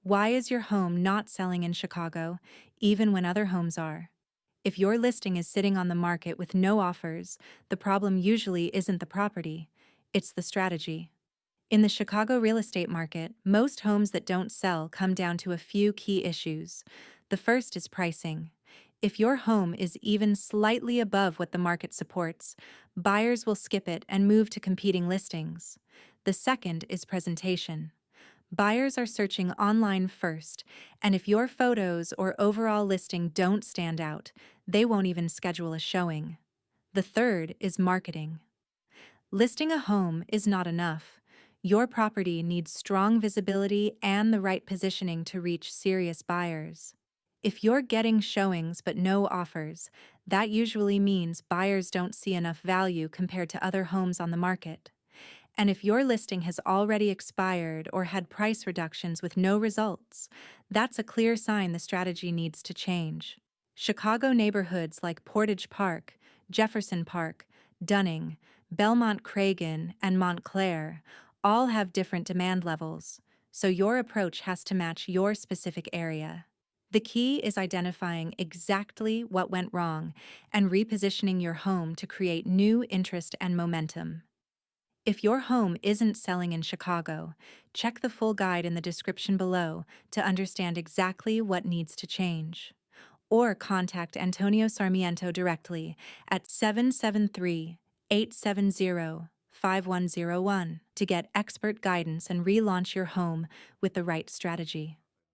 Why is your home not selling in Chicago, even when other homes are? If your listing is sitting on the market with no offers, the problem usually isn't the property, it's the strategy. In the Chicago real estate market, most homes that don't sell come down to a few key issues. The first is pricing. If your home is even slightly above what the market supports, buyers will skip it and move to competing listings. The second is presentation. Buyers are searching online first, and if your photos or overall listing don't stand out, they won't even schedule a showing. The third is marketing. Listing a home is not enough. Your property needs strong visibility and the right positioning to reach serious buyers. If you're getting showings but no offers, that usually means buyers don't see enough value compared to other homes on the market. And if your listing has already expired or had price reductions with no results, that's a clear sign the strategy needs to change. Chicago neighborhoods like Portage Park, Jefferson Park, Dunning, Belmont Cragin, and Montclare all have different demand levels, so your approach has to match your specific area. The key is identifying exactly what went wrong and repositioning your home to create new interest and momentum. If your home isn't selling in Chicago, check the full guide in the description below to understand exactly what needs to change. Or contact Antonio Sarmiento directly at 773-870-5101 to get expert guidance and relaunch your home with the right strategy.